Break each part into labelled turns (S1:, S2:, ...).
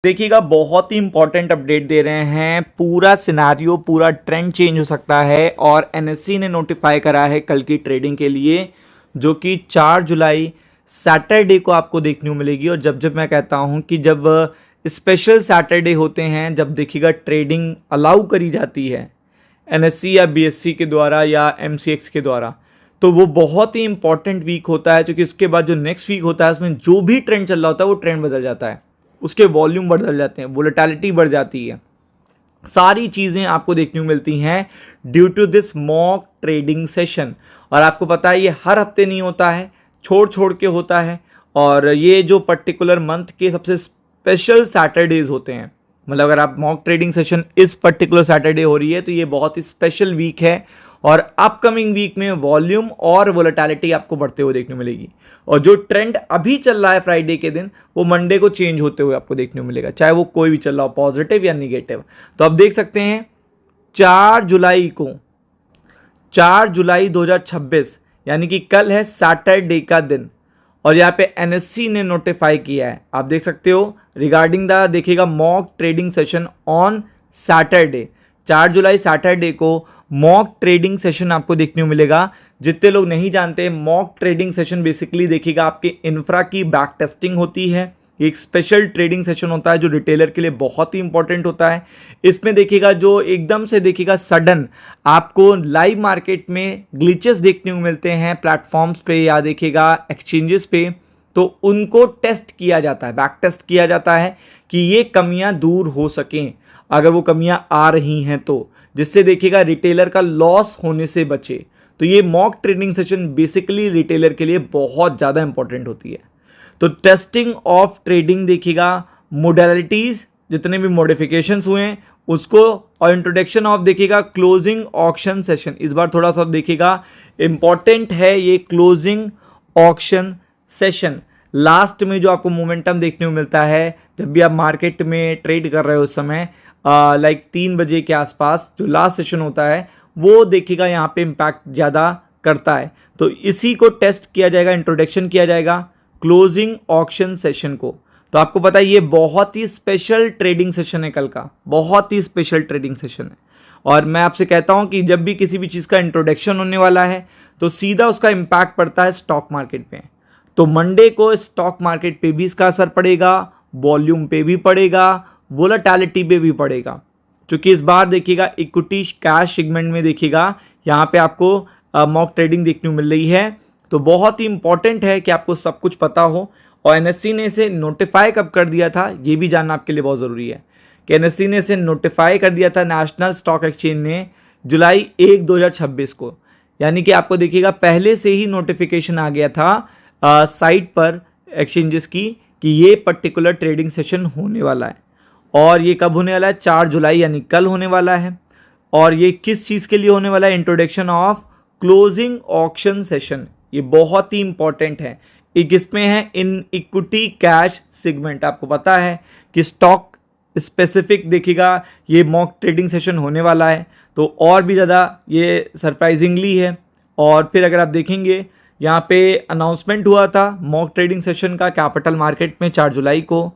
S1: देखिएगा बहुत ही important update दे रहे हैं। पूरा सिनारियो, पूरा ट्रेंड चेंज हो सकता है और एनएससी ने नोटिफाई करा है कल की ट्रेडिंग के लिए, जो कि 4 जुलाई सैटरडे को आपको देखने को मिलेगी। और जब जब मैं कहता हूं कि जब स्पेशल सैटरडे होते हैं, जब देखिएगा ट्रेडिंग अलाउ करी जाती है एनएससी या बीएससी के द्वारा या एमसीएक्स के द्वारा, तो वो बहुत ही इंपॉर्टेंट वीक होता है, क्योंकि उसके बाद जो नेक्स्ट वीक होता है उसमें जो भी ट्रेंड चल रहा होता है वो ट्रेंड बदल जाता है, उसके वॉल्यूम बदल जाते हैं, वोलेटिलिटी बढ़ जाती है, सारी चीज़ें आपको देखने को मिलती हैं due to this mock trading session. और आपको पता है ये हर हफ्ते नहीं होता है, छोड़ छोड़ के होता है। और ये जो पर्टिकुलर मंथ के सबसे स्पेशल सैटरडेज होते हैं, मतलब अगर आप मॉक ट्रेडिंग सेशन इस पर्टिकुलर सैटरडे हो रही है तो ये बहुत ही स्पेशल वीक है। और अपकमिंग वीक में वॉल्यूम और वोलेटिलिटी आपको बढ़ते हुए देखने को मिलेगी। और जो ट्रेंड अभी चल रहा है फ्राइडे के दिन, वो मंडे को चेंज होते हुए आपको देखने को मिलेगा, चाहे वो कोई भी चल रहा हो, पॉजिटिव या निगेटिव। तो आप देख सकते हैं 4 जुलाई को, 4 जुलाई 2026 यानी कि कल है सैटरडे का दिन, और यहाँ पे एनएससी ने नोटिफाई किया है। आप देख सकते हो रिगार्डिंग द देखिएगा mock trading session on Saturday, 4 July Saturday को मॉक ट्रेडिंग सेशन आपको देखने को मिलेगा। जितने लोग नहीं जानते, मॉक ट्रेडिंग सेशन बेसिकली देखिएगा आपके इंफ्रा की बैक टेस्टिंग होती है। एक स्पेशल ट्रेडिंग सेशन होता है जो रिटेलर के लिए बहुत ही इंपॉर्टेंट होता है। इसमें देखिएगा जो एकदम से देखिएगा सडन आपको लाइव मार्केट में ग्लिचेस देखने को मिलते हैं प्लेटफॉर्म्स पे या देखिएगा एक्सचेंजेस पे, तो उनको टेस्ट किया जाता है, बैक टेस्ट किया जाता है कि ये कमियां दूर हो सकें, अगर वो कमियां आ रही हैं तो, जिससे देखिएगा रिटेलर का लॉस होने से बचे। तो ये mock trading session basically retailer के लिए बहुत ज़्यादा इंपॉर्टेंट होती है। तो टेस्टिंग ऑफ ट्रेडिंग देखिएगा, मोडालिटीज़ जितने भी मॉडिफिकेशंस हुए हैं उसको, और इंट्रोडक्शन ऑफ देखिएगा क्लोजिंग ऑक्शन सेशन। इस बार थोड़ा सा देखिएगा इंपॉर्टेंट है ये क्लोजिंग ऑक्शन सेशन। लास्ट में जो आपको मोमेंटम देखने को मिलता है जब भी आप मार्केट में ट्रेड कर रहे हो उस समय, लाइक 3 बजे के आसपास जो लास्ट सेशन होता है, वो देखिएगा यहाँ पे इम्पैक्ट ज़्यादा करता है। तो इसी को टेस्ट किया जाएगा, इंट्रोडक्शन किया जाएगा क्लोजिंग ऑक्शन सेशन को। तो आपको पता है ये बहुत ही स्पेशल ट्रेडिंग सेशन है कल का, बहुत ही स्पेशल ट्रेडिंग सेशन है। और मैं आपसे कहता हूँ कि जब भी किसी भी चीज़ का इंट्रोडक्शन होने वाला है तो सीधा उसका इम्पैक्ट पड़ता है स्टॉक मार्केट पे। तो मंडे को स्टॉक मार्केट पे भी इसका असर पड़ेगा, वॉल्यूम पे भी पड़ेगा, वोलेटिलिटी पे भी पड़ेगा। क्योंकि इस बार देखिएगा इक्विटी कैश सेगमेंट में देखिएगा यहाँ पे आपको मॉक ट्रेडिंग देखने को मिल रही है। तो बहुत ही इंपॉर्टेंट है कि आपको सब कुछ पता हो। और एनएससी ने इसे नोटिफाई कब कर दिया था ये भी जानना आपके लिए बहुत ज़रूरी है कि एनएससी ने इसे नोटिफाई कर दिया था नेशनल स्टॉक एक्सचेंज ने जुलाई 1, 2026 को। यानी कि आपको देखिएगा पहले से ही नोटिफिकेशन आ गया था साइट पर एक्सचेंजेस की कि ये पर्टिकुलर ट्रेडिंग सेशन होने वाला है। और ये कब होने वाला है? 4 जुलाई यानी कल होने वाला है। और ये किस चीज़ के लिए होने वाला है? Introduction of closing auction session. ये बहुत ही इंपॉर्टेंट है। ये किस में है? In equity cash segment. आपको पता है कि स्टॉक स्पेसिफिक देखिएगा ये मॉक ट्रेडिंग सेशन होने वाला है, तो और भी ज़्यादा ये सरप्राइजिंगली है। और फिर अगर आप देखेंगे यहाँ पे अनाउंसमेंट हुआ था मॉक ट्रेडिंग सेशन का कैपिटल मार्केट में 4 जुलाई को,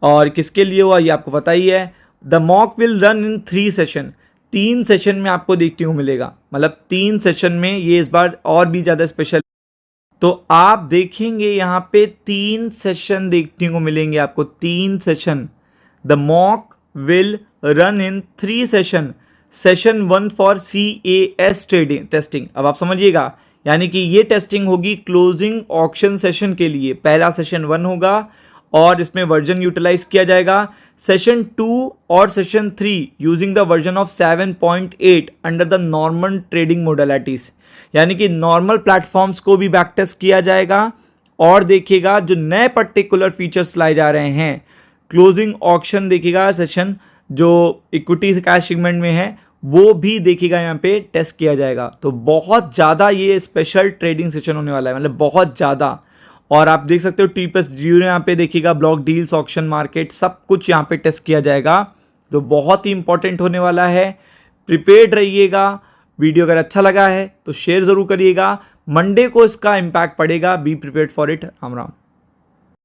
S1: और किसके लिए हुआ ये आपको पता ही है। The mock will run in 3 session. 3 session में आपको देखने को मिलेगा, मतलब 3 सेशन में ये इस बार और भी ज़्यादा स्पेशल। तो आप देखेंगे यहाँ पे 3 सेशन देखने को मिलेंगे आपको, 3 session. The mock will run in 3 session. Session 1 for CAS trading testing. अब आप समझिएगा, यानी कि ये टेस्टिंग होगी क्लोजिंग ऑक्शन सेशन के लिए। पहला सेशन 1 होगा और इसमें वर्जन यूटिलाइज किया जाएगा। सेशन 2 और session 3 using the version of 7.8 under the normal trading modalities. यानी कि नॉर्मल प्लेटफॉर्म्स को भी बैक टेस्ट किया जाएगा। और देखिएगा जो नए पर्टिकुलर फीचर्स लाए जा रहे हैं, क्लोजिंग ऑक्शन देखिएगा सेशन जो इक्विटी कैश सेगमेंट में है वो भी देखिएगा यहाँ पे टेस्ट किया जाएगा। तो बहुत ज़्यादा ये स्पेशल ट्रेडिंग सेशन होने वाला है, मतलब बहुत ज़्यादा। और आप देख सकते हो T+0 यहाँ पे देखिएगा, ब्लॉक डील्स, ऑक्शन मार्केट, सब कुछ यहाँ पे टेस्ट किया जाएगा। तो बहुत ही इंपॉर्टेंट होने वाला है, प्रिपेयर्ड रहिएगा। वीडियो अगर अच्छा लगा है तो शेयर ज़रूर करिएगा। मंडे को इसका इम्पैक्ट पड़ेगा, be prepared for it. Ram Ram.